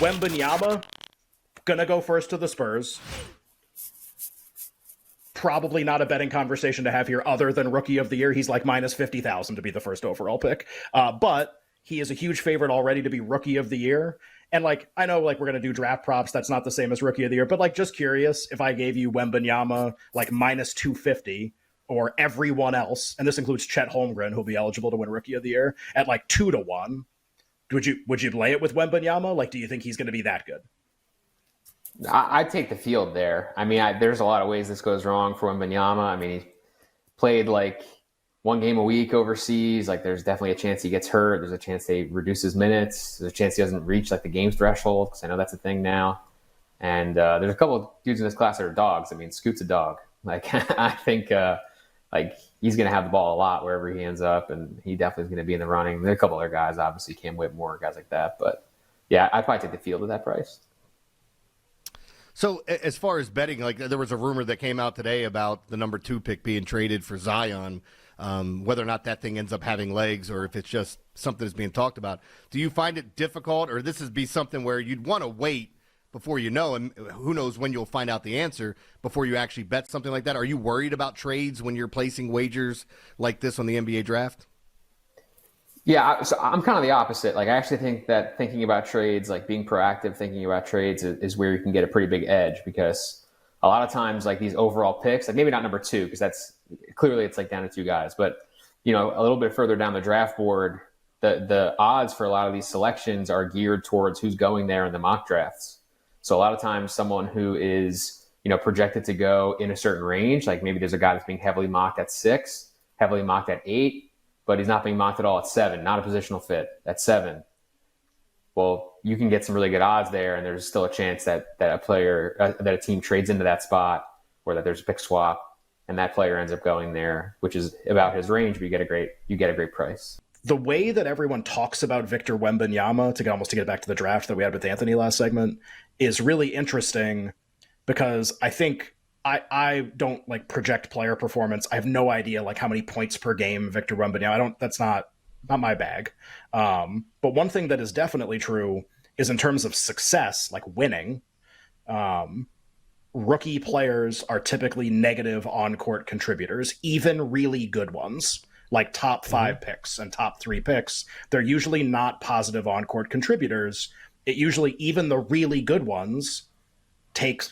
Wembanyama, gonna go first to the Spurs. Probably not a betting conversation to have here other than Rookie of the Year. He's like minus 50,000 to be the first overall pick. But he is a huge favorite already to be Rookie of the Year. And like, I know like we're going to do draft props. That's not the same as Rookie of the Year, but like just curious if I gave you Wembanyama like minus 250 or everyone else, and this includes Chet Holmgren, who'll be eligible to win Rookie of the Year at like 2-1. Would you lay it with Wembanyama? Like, do you think he's going to be that good? I'd take the field there. I mean, there's a lot of ways this goes wrong for Wembanyama. I mean, he played like one game a week overseas. Like, there's definitely a chance he gets hurt. There's a chance they reduce his minutes. There's a chance he doesn't reach like the games threshold, because I know that's a thing now. And there's a couple of dudes in this class that are dogs. I mean, Scoot's a dog. Like, I think like he's going to have the ball a lot wherever he ends up, and he definitely is going to be in the running. There are a couple other guys, obviously, Cam Whitmore, guys like that. But yeah, I'd probably take the field at that price. So as far as betting, like there was a rumor that came out today about the number 2 pick being traded for Zion, whether or not that thing ends up having legs or if it's just something that's being talked about. Do you find it difficult, or this would be something where you'd want to wait before you know, and who knows when you'll find out the answer before you actually bet something like that? Are you worried about trades when you're placing wagers like this on the NBA draft? Yeah, so I'm kind of the opposite. Like, I actually think that thinking about trades, like being proactive, thinking about trades is where you can get a pretty big edge, because a lot of times, like these overall picks, like maybe not number 2, because that's clearly it's like down to 2 guys, but you know, a little bit further down the draft board, the odds for a lot of these selections are geared towards who's going there in the mock drafts. So a lot of times, someone who is, you know, projected to go in a certain range, like maybe there's a guy that's being heavily mocked at 6, heavily mocked at 8. But he's not being mocked at all at 7, not a positional fit at 7. Well, you can get some really good odds there, and there's still a chance that a player, that a team trades into that spot, or that there's a pick swap, and that player ends up going there, which is about his range, but you get a great price. The way that everyone talks about Victor Wembanyama, to get back to the draft that we had with Anthony last segment, is really interesting, because I think I don't like project player performance. I have no idea like how many points per game Victor Wembanyama. That's not my bag. But one thing that is definitely true is in terms of success, like winning, rookie players are typically negative on-court contributors, even really good ones, like top 5 picks and top 3 picks. They're usually not positive on-court contributors. It usually, even the really good ones,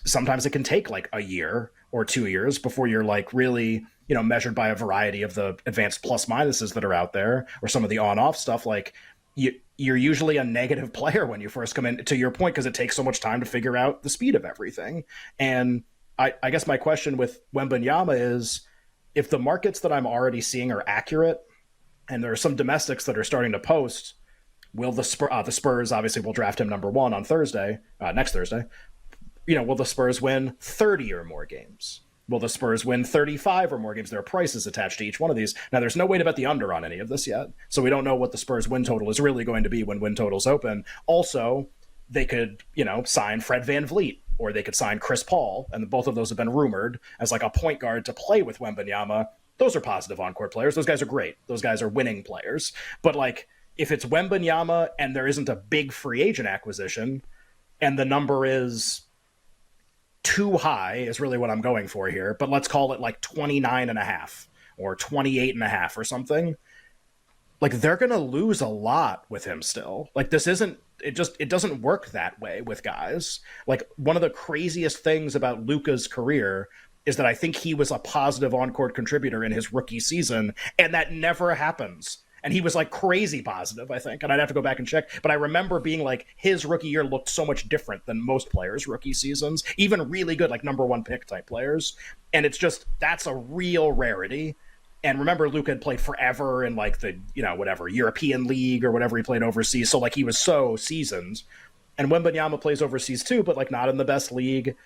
sometimes it can take like a year or 2 years before you're like really, you know, measured by a variety of the advanced plus minuses that are out there, or some of the on-off stuff. Like you're usually a negative player when you first come in, to your point, because it takes so much time to figure out the speed of everything. And I guess my question with Wembanyama is, if the markets that I'm already seeing are accurate, and there are some domestics that are starting to post, will the Spurs obviously will draft him number 1 on Thursday, next Thursday. You know, will the Spurs win 30 or more games? Will the Spurs win 35 or more games? There are prices attached to each one of these. Now, there's no way to bet the under on any of this yet, so we don't know what the Spurs win total is really going to be when win totals open. Also, they could, you know, sign Fred VanVleet, or they could sign Chris Paul, and both of those have been rumored as like a point guard to play with Wembanyama. Those are positive on-court players. Those guys are great. Those guys are winning players. But like, if it's Wembanyama and there isn't a big free agent acquisition, and the number is too high, is really what I'm going for here, but let's call it like 29.5 or 28.5 or something, like they're going to lose a lot with him still. Like, this isn't, it doesn't work that way with guys. Like, one of the craziest things about Luka's career is that I think he was a positive on-court contributor in his rookie season, and that never happens. And he was like crazy positive, I think. And I'd have to go back and check. But I remember being like, his rookie year looked so much different than most players' rookie seasons, even really good, like number 1 pick type players. And it's just, that's a real rarity. And remember, Luka had played forever in like the, you know, whatever, European League or whatever he played overseas. So like he was so seasoned. And Wembanyama plays overseas too, but like not in the best league.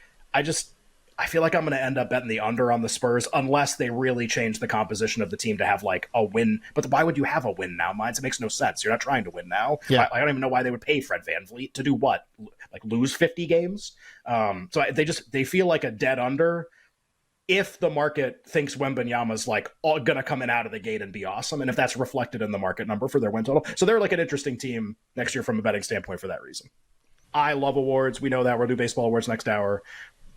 I feel like I'm going to end up betting the under on the Spurs unless they really change the composition of the team to have like a win. But why would you have a win now, Mines? It makes no sense. You're not trying to win now. Yeah. I don't even know why they would pay Fred VanVleet to do what? Like lose 50 games? So they feel like a dead under if the market thinks Wembanyama's like going to come in out of the gate and be awesome, and if that's reflected in the market number for their win total. So they're like an interesting team next year from a betting standpoint for that reason. I love awards. We know that. We'll do baseball awards next hour.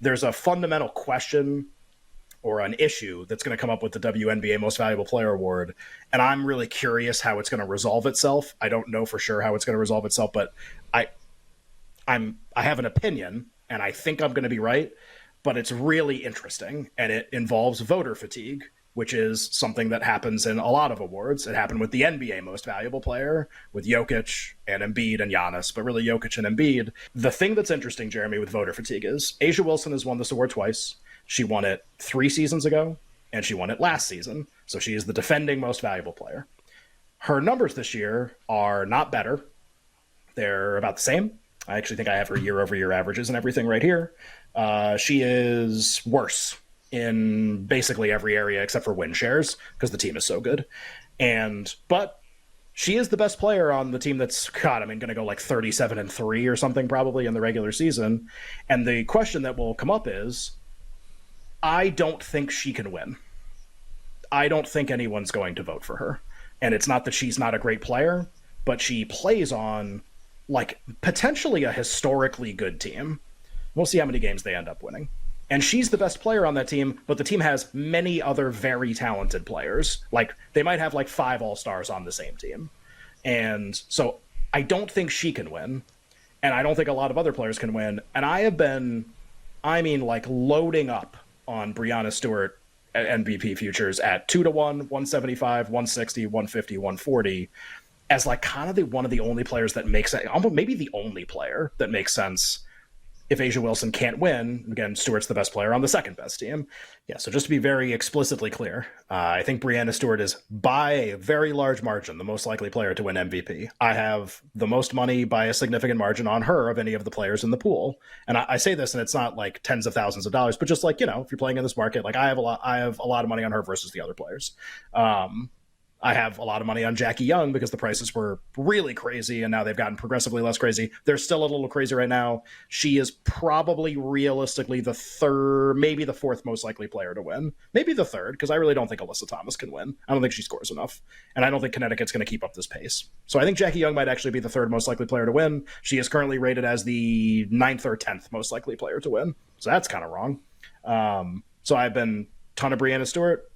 There's a fundamental question or an issue that's going to come up with the WNBA Most Valuable Player Award, and I'm really curious how it's going to resolve itself. I don't know for sure how it's going to resolve itself, but I have an opinion, and I think I'm going to be right, but it's really interesting, and it involves voter fatigue, which is something that happens in a lot of awards. It happened with the NBA Most Valuable Player, with Jokic and Embiid and Giannis, but really Jokic and Embiid. The thing that's interesting, Jeremy, with voter fatigue is A'ja Wilson has won this award twice. She won it 3 seasons ago, and she won it last season, so she is the defending Most Valuable Player. Her numbers this year are not better. They're about the same. I actually think I have her year-over-year averages and everything right here. She is worse in basically every area except for win shares because the team is so good. But she is the best player on the team that's, going to go like 37-3 or something probably in the regular season. And the question that will come up is, I don't think she can win. I don't think anyone's going to vote for her. And it's not that she's not a great player, but she plays on like potentially a historically good team. We'll see how many games they end up winning. And she's the best player on that team, but the team has many other very talented players. Like they might have like 5 all-stars on the same team. And so I don't think she can win. And I don't think a lot of other players can win. And I have been, loading up on Breanna Stewart at MVP futures at 2-1, 175, 160, 150, 140 as like kind of one of the only players that makes sense, almost maybe the only player that makes sense if A'ja Wilson can't win. Again, Stewart's the best player on the second best team. Yeah, so just to be very explicitly clear, I think Breanna Stewart is by a very large margin the most likely player to win MVP. I have the most money by a significant margin on her of any of the players in the pool. And I say this, and it's not like tens of thousands of dollars, but just like, if you're playing in this market, like I have a lot of money on her versus the other players. I have a lot of money on Jackie Young because the prices were really crazy and now they've gotten progressively less crazy. They're still a little crazy right now. She is probably realistically the third, maybe the fourth most likely player to win. Maybe the third, because I really don't think Alyssa Thomas can win. I don't think she scores enough. And I don't think Connecticut's going to keep up this pace. So I think Jackie Young might actually be the third most likely player to win. She is currently rated as the 9th or 10th most likely player to win. So that's kind of wrong. So I've been ton of Breanna Stewart,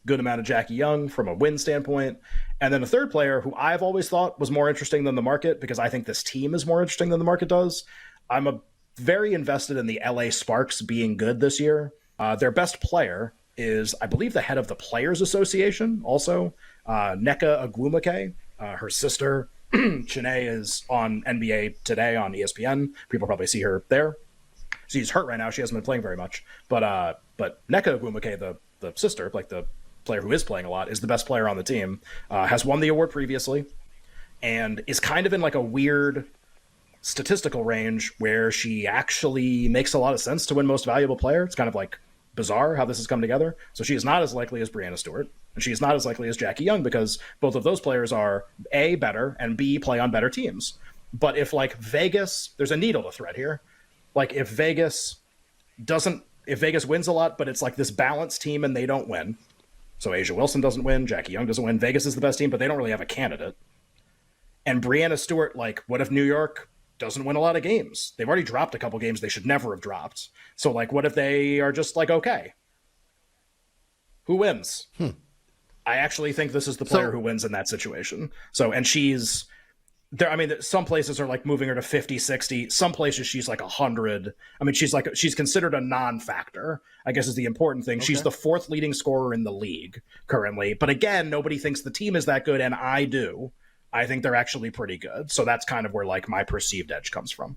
good amount of Jackie Young from a win standpoint. And then a third player who I've always thought was more interesting than the market because I think this team is more interesting than the market does. I'm very invested in the LA Sparks being good this year. Their best player is, I believe, the head of the Players Association, also, Nneka Ogwumike. Her sister, Chiney, is on NBA Today on ESPN. People probably see her there. She's hurt right now. She hasn't been playing very much. But Nneka Ogwumike, the sister, like the player who is playing a lot, is the best player on the team, has won the award previously, and is kind of in like a weird statistical range where she actually makes a lot of sense to win Most Valuable Player. It's kind of like bizarre how this has come together. So she is not as likely as Breanna Stewart, and she is not as likely as Jackie Young because both of those players are A, better, and B, play on better teams. But if like Vegas, there's a needle to thread here. Like if Vegas wins a lot, but it's like this balanced team and they don't win. So A'ja Wilson doesn't win, Jackie Young doesn't win, Vegas is the best team, but they don't really have a candidate. And Breanna Stewart, like, what if New York doesn't win a lot of games? They've already dropped a couple games they should never have dropped. So, like, what if they are just like, okay, who wins? I actually think this is the player who wins in that situation. So, and she's there. I mean, some places are like moving her to 50, 60. Some places she's like 100. I mean, she's considered a non-factor, I guess is the important thing. Okay. She's the 4th leading scorer in the league currently. But again, nobody thinks the team is that good, and I do. I think they're actually pretty good. So that's kind of where like my perceived edge comes from.